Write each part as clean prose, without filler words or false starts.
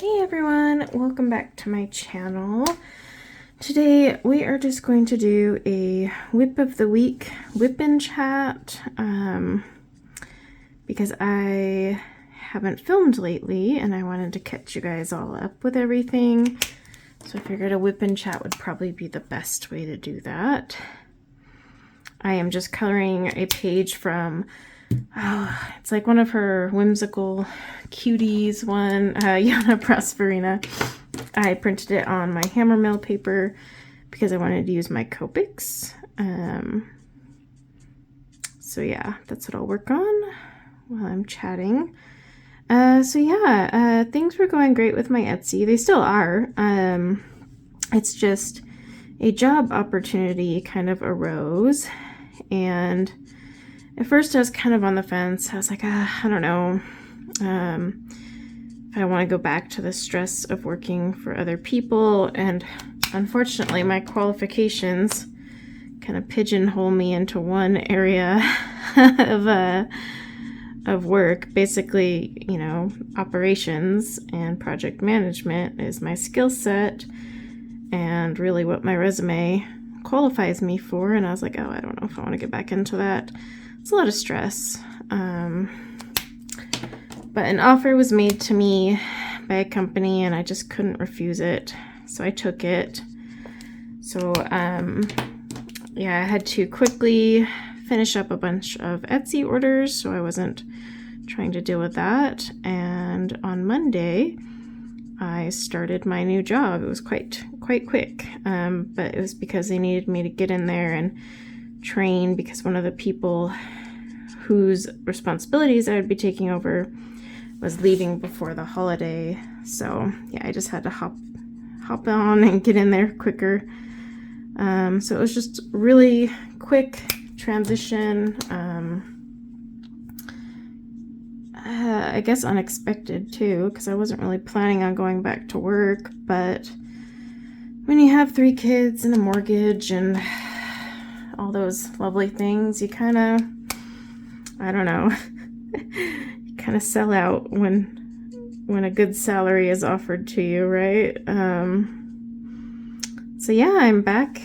Hey everyone, welcome back to my channel. Today we are just going to do a whip of the week whip and chat because I haven't filmed lately and I wanted to catch you guys all up with everything. So I figured a whip and chat would probably be the best way to do that. I am just coloring a page from it's like one of her whimsical cuties one, Yana Prosperina. I printed it on my hammer mill paper because I wanted to use my copics. So yeah, that's what I'll work on while I'm chatting. Things were going great with my Etsy. They still are. It's just a job opportunity kind of arose, and at first I was kind of on the fence. I was like, I don't know if I want to go back to the stress of working for other people. And unfortunately, my qualifications kind of pigeonhole me into one area of work. Basically, you know, operations and project management is my skill set and really what my resume qualifies me for. And I was like, oh, I don't know if I want to get back into that. It's a lot of stress. But an offer was made to me by a company and I just couldn't refuse it. So I took it. So, yeah, I had to quickly finish up a bunch of Etsy orders, so I wasn't trying to deal with that. And on Monday, I started my new job. It was quite quick, but it was because they needed me to get in there and train, because one of the people whose responsibilities I would be taking over was leaving before the holiday. So yeah, I just had to hop on and get in there quicker. So it was just really quick transition. I guess unexpected too, because I wasn't really planning on going back to work, but when you have 3 kids and a mortgage and all those lovely things, you kind of, I don't know, you kind of sell out when a good salary is offered to you, right? So yeah, I'm back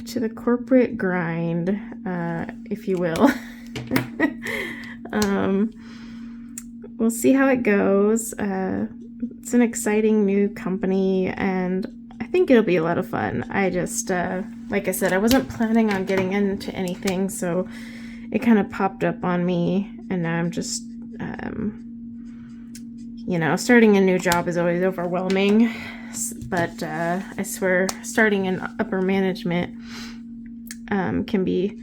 to the corporate grind, if you will. We'll see how it goes. It's an exciting new company and I think it'll be a lot of fun. I just, like I said, I wasn't planning on getting into anything, so it kind of popped up on me, and now I'm just, you know, starting a new job is always overwhelming, but I swear starting in upper management can be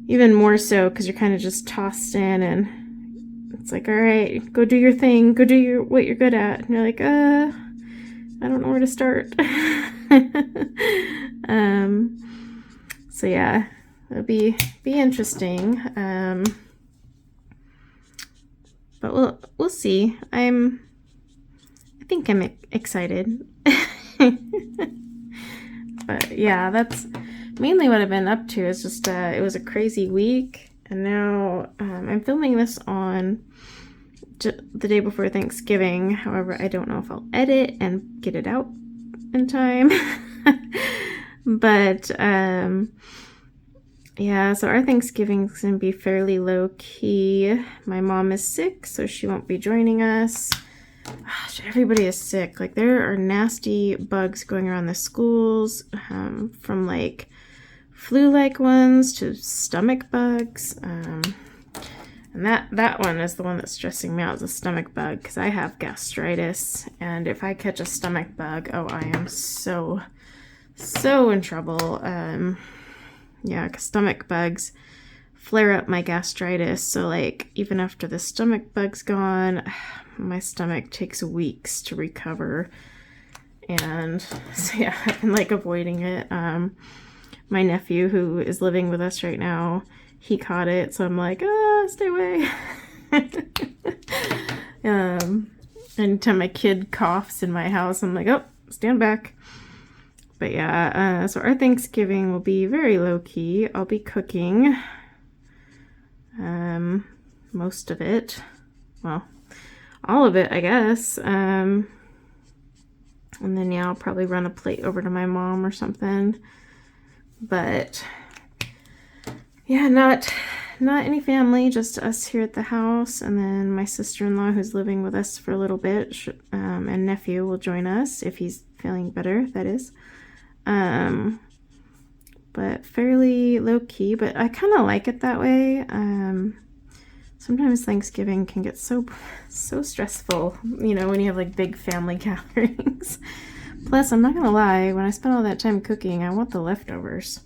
even more so, because you're kind of just tossed in and it's like, all right, go do your thing, go do what you're good at, and you're like, I don't know where to start. So yeah, it'll be interesting. But we'll see. I think I'm excited. But yeah, that's mainly what I've been up to. Is just it was a crazy week, and now I'm filming this on the day before Thanksgiving. However, I don't know if I'll edit and get it out in time. But yeah, so our Thanksgiving's gonna be fairly low key. My mom is sick, so she won't be joining us. Gosh, everybody is sick. Like, there are nasty bugs going around the schools, from like flu-like ones to stomach bugs. And that one is the one that's stressing me out, is a stomach bug, because I have gastritis, and if I catch a stomach bug, oh, I am so in trouble. Yeah, because stomach bugs flare up my gastritis, so like even after the stomach bug's gone, my stomach takes weeks to recover. And so yeah, I've been like avoiding it. My nephew, who is living with us right now, he caught it, so I'm like, stay away. Anytime my kid coughs in my house, I'm like, oh, stand back. But yeah, so our Thanksgiving will be very low-key. I'll be cooking most of it. Well, all of it, I guess. And then, yeah, I'll probably run a plate over to my mom or something. But, yeah, not any family, just us here at the house. And then my sister-in-law, who's living with us for a little bit, and nephew will join us if he's feeling better, that is. But fairly low-key, but I kind of like it that way. Sometimes Thanksgiving can get so stressful, you know, when you have like big family gatherings. Plus, I'm not gonna lie, when I spend all that time cooking, I want the leftovers.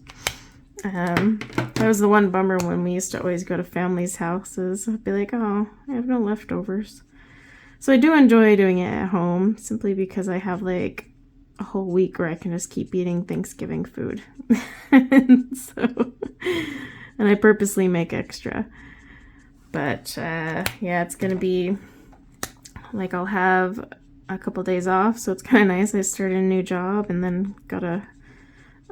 That was the one bummer when we used to always go to families' houses. I'd be like, oh, I have no leftovers. So I do enjoy doing it at home, simply because I have like a whole week where I can just keep eating Thanksgiving food. And I purposely make extra. But yeah, it's gonna be like I'll have a couple days off, so it's kind of nice. I started a new job and then got a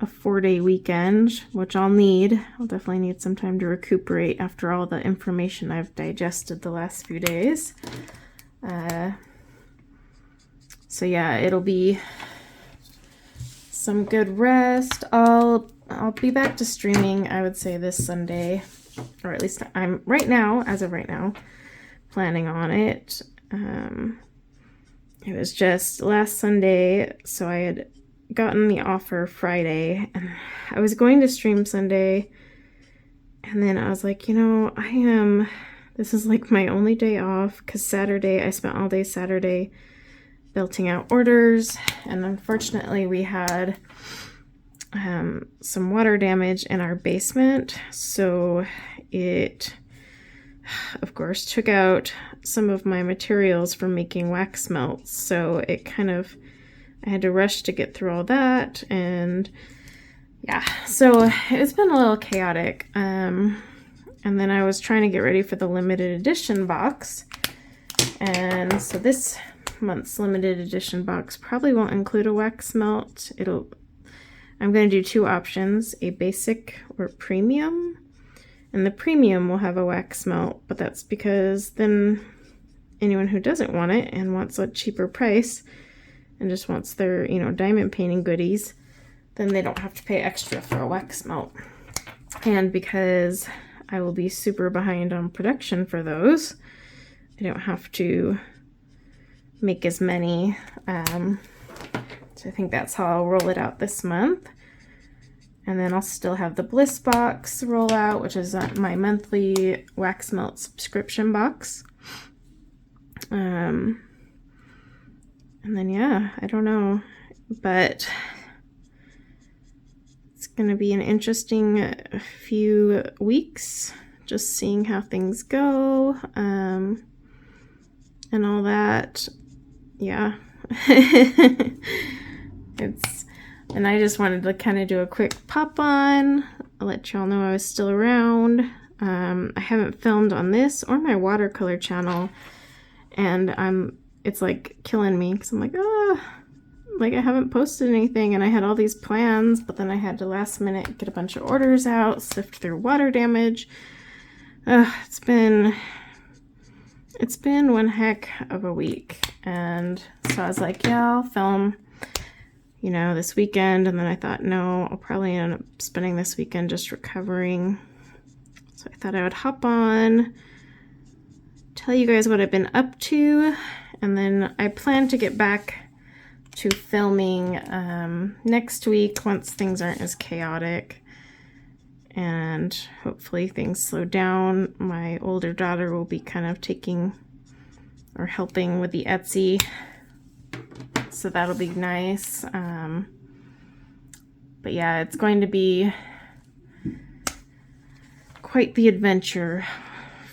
4-day weekend, which I'll need. I'll definitely need some time to recuperate after all the information I've digested the last few days. So yeah, it'll be some good rest. I'll be back to streaming, I would say, this Sunday, or at least I'm right now, as of right now, planning on it. It was just last Sunday, so I had gotten the offer Friday, and I was going to stream Sunday, and then I was like, you know, this is like my only day off, because Saturday, I spent all day Saturday belting out orders, and unfortunately we had some water damage in our basement, so it, of course, took out some of my materials for making wax melts, so it kind of, I had to rush to get through all that, and yeah, so it's been a little chaotic. And then I was trying to get ready for the limited edition box, and so this month's limited edition box probably won't include a wax melt. I'm going to do 2 options, a basic or premium, and the premium will have a wax melt, but that's because then anyone who doesn't want it and wants a cheaper price and just wants their, you know, diamond painting goodies, then they don't have to pay extra for a wax melt. And because I will be super behind on production for those, I don't have to make as many. So I think that's how I'll roll it out this month. And then I'll still have the Bliss box roll out, which is my monthly wax melt subscription box. And then, yeah, I don't know, but it's going to be an interesting few weeks, just seeing how things go, and all that. Yeah. And I just wanted to kind of do a quick pop on. I'll let y'all know I was still around. I haven't filmed on this or my watercolor channel, and it's like killing me because I'm like, like I haven't posted anything, and I had all these plans, but then I had to last minute get a bunch of orders out, sift through water damage. It's been one heck of a week, and so I was like, yeah, I'll film, you know, this weekend. And then I thought, no, I'll probably end up spending this weekend just recovering. So I thought I would hop on, tell you guys what I've been up to, and then I plan to get back to filming next week once things aren't as chaotic, and hopefully things slow down. My older daughter will be kind of taking or helping with the Etsy, so that'll be nice. But yeah, it's going to be quite the adventure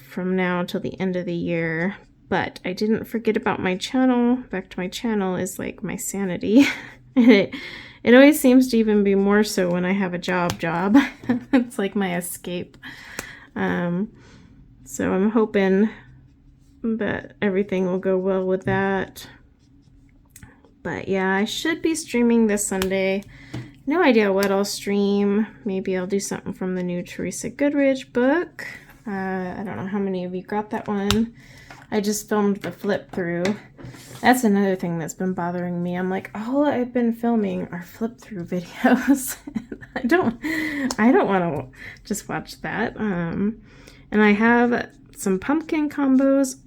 from now till the end of the year. But I didn't forget about my channel. Back to my channel is like my sanity. And it always seems to even be more so when I have a job. It's like my escape. So I'm hoping that everything will go well with that. But yeah, I should be streaming this Sunday. No idea what I'll stream. Maybe I'll do something from the new Teresa Goodridge book. I don't know how many of you got that one. I just filmed the flip through. That's another thing that's been bothering me. I'm like, all I've been filming are flip through videos. I don't want to just watch that. And I have some pumpkin combos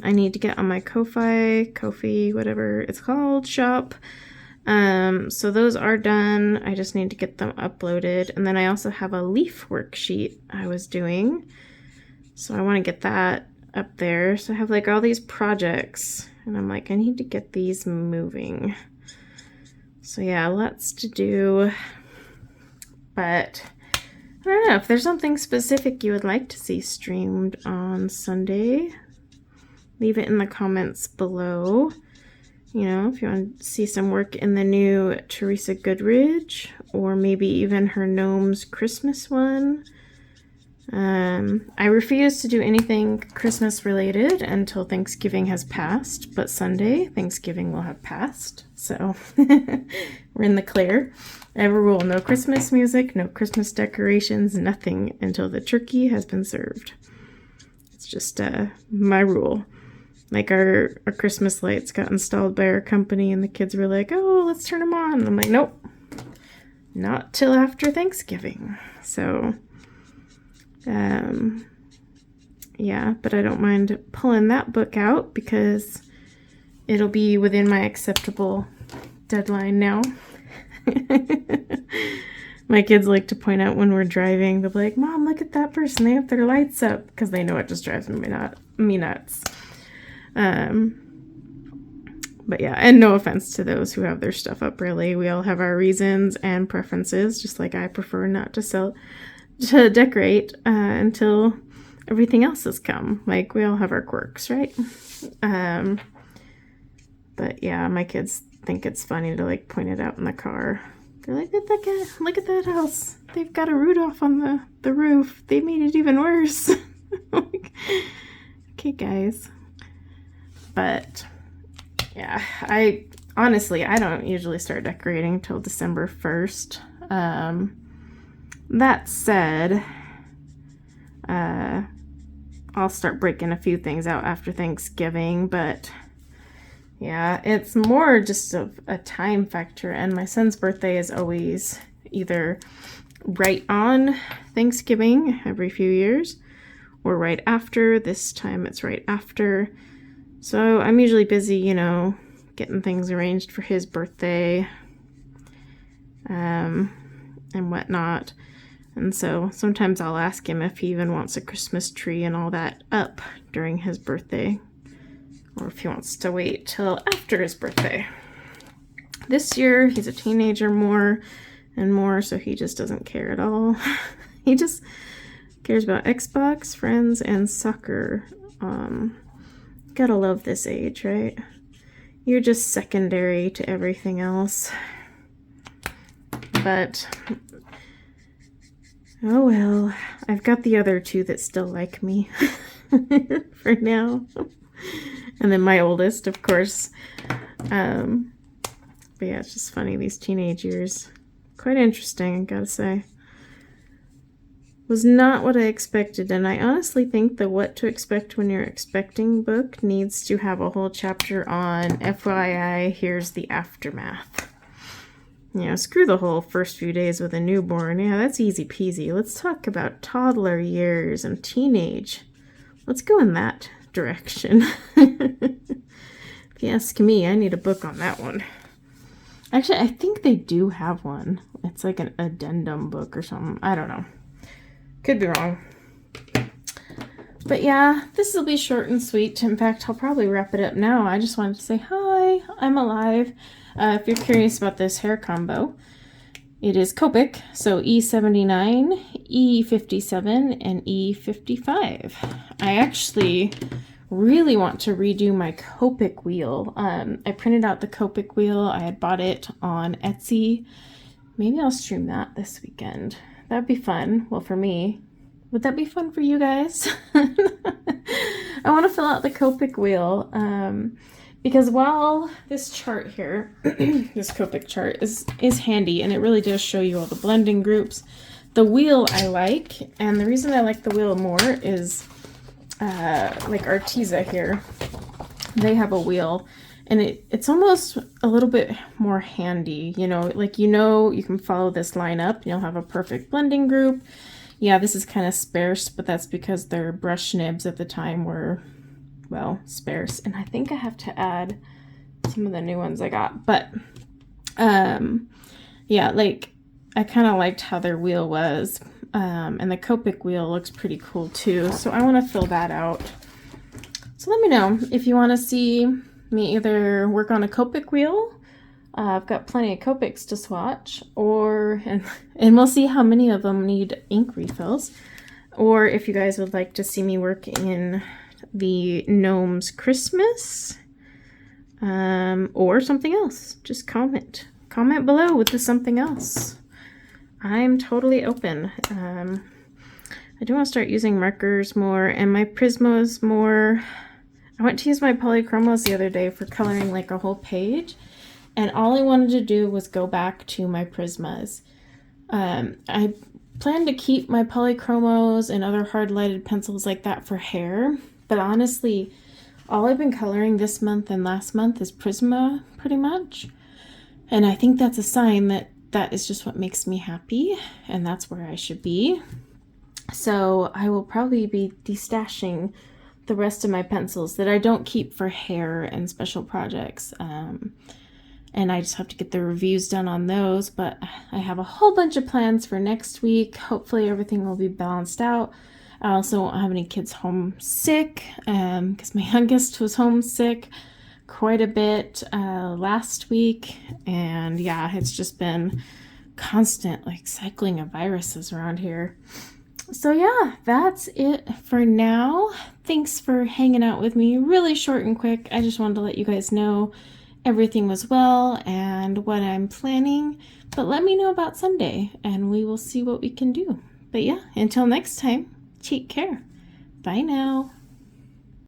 I need to get on my Ko-fi, whatever it's called, shop. So those are done. I just need to get them uploaded. And then I also have a leaf worksheet I was doing. So I want to get that up there. So I have like all these projects and I'm like, I need to get these moving. So yeah, lots to do. But I don't know if there's something specific you would like to see streamed on Sunday. Leave it in the comments below. You know, if you want to see some work in the new Teresa Goodridge, or maybe even her Gnomes Christmas one. I refuse to do anything Christmas related until Thanksgiving has passed, but Sunday, Thanksgiving will have passed. So we're in the clear. I have a rule: no Christmas music, no Christmas decorations, nothing until the turkey has been served. It's just my rule. Like our Christmas lights got installed by our company and the kids were like, oh, let's turn them on. And I'm like, nope, not till after Thanksgiving. So, yeah, but I don't mind pulling that book out because it'll be within my acceptable deadline now. My kids like to point out when we're driving, they'll be like, Mom, look at that person, they have their lights up, because they know it just drives me nuts. But yeah, and no offense to those who have their stuff up, really. We all have our reasons and preferences, just like I prefer not to decorate until everything else has come. Like, we all have our quirks, right? But yeah, my kids think it's funny to like point it out in the car. They're like, look at that house. They've got a Rudolph on the roof. They made it even worse. Like, okay, guys. But yeah, I don't usually start decorating till December 1st. That said, I'll start breaking a few things out after Thanksgiving, but yeah, it's more just of a time factor, and my son's birthday is always either right on Thanksgiving every few years or right after. This time it's right after. So I'm usually busy, you know, getting things arranged for his birthday and whatnot. And so sometimes I'll ask him if he even wants a Christmas tree and all that up during his birthday, or if he wants to wait till after his birthday. This year, he's a teenager more and more, so he just doesn't care at all. He just cares about Xbox, friends, and soccer. Gotta love this age, right? You're just secondary to everything else. But, oh well, I've got the other two that still like me for now. And then my oldest, of course. But yeah, it's just funny, these teenage years. Quite interesting, I gotta say. Was not what I expected, and I honestly think the What to Expect When You're Expecting book needs to have a whole chapter on FYI, here's the aftermath. You know, screw the whole first few days with a newborn. Yeah, that's easy peasy. Let's talk about toddler years and teenage. Let's go in that direction. If you ask me, I need a book on that one. Actually, I think they do have one. It's like an addendum book or something. I don't know. Could be wrong. But yeah, this will be short and sweet. In fact, I'll probably wrap it up now. I just wanted to say hi, I'm alive. If you're curious about this hair combo, it is copic, so E79, E57, and E55. I actually really want to redo my copic wheel. I printed out the copic wheel. I had bought it on Etsy. Maybe I'll stream that this weekend. That'd be fun. Well, for me. Would that be fun for you guys? I want to fill out the copic wheel because while this chart here, this copic chart is handy and it really does show you all the blending groups, the wheel I like, and the reason I like the wheel more is like Arteza here, they have a wheel, and it's almost a little bit more handy, you know, like, you know, you can follow this line up and you'll have a perfect blending group. Yeah, this is kind of sparse, but that's because their brush nibs at the time were, well, sparse, and I think I have to add some of the new ones I got. But yeah, like, I kind of liked how their wheel was, and the Copic wheel looks pretty cool too, so I want to fill that out. So let me know if you want to see me either work on a Copic wheel. I've got plenty of Copics to swatch, or and we'll see how many of them need ink refills, or if you guys would like to see me work in the Gnomes Christmas, or something else. Just comment below with the something else. I'm totally open. I do want to start using markers more, and my Prismas more. I went to use my polychromos the other day for coloring like a whole page, and all I wanted to do was go back to my Prismas. I plan to keep my polychromos and other hard lighted pencils like that for hair, but honestly, all I've been coloring this month and last month is Prisma, pretty much. And I think that's a sign that that is just what makes me happy, and that's where I should be. So I will probably be destashing the rest of my pencils that I don't keep for hair and special projects. And I just have to get the reviews done on those, but I have a whole bunch of plans for next week. Hopefully everything will be balanced out. I also won't have any kids homesick, because my youngest was homesick quite a bit last week, and yeah, it's just been constant like cycling of viruses around here. So yeah, that's it for now. Thanks for hanging out with me. Really short and quick. I just wanted to let you guys know everything was well and what I'm planning, but let me know about Sunday and we will see what we can do. But yeah, until next time, take care. Bye now.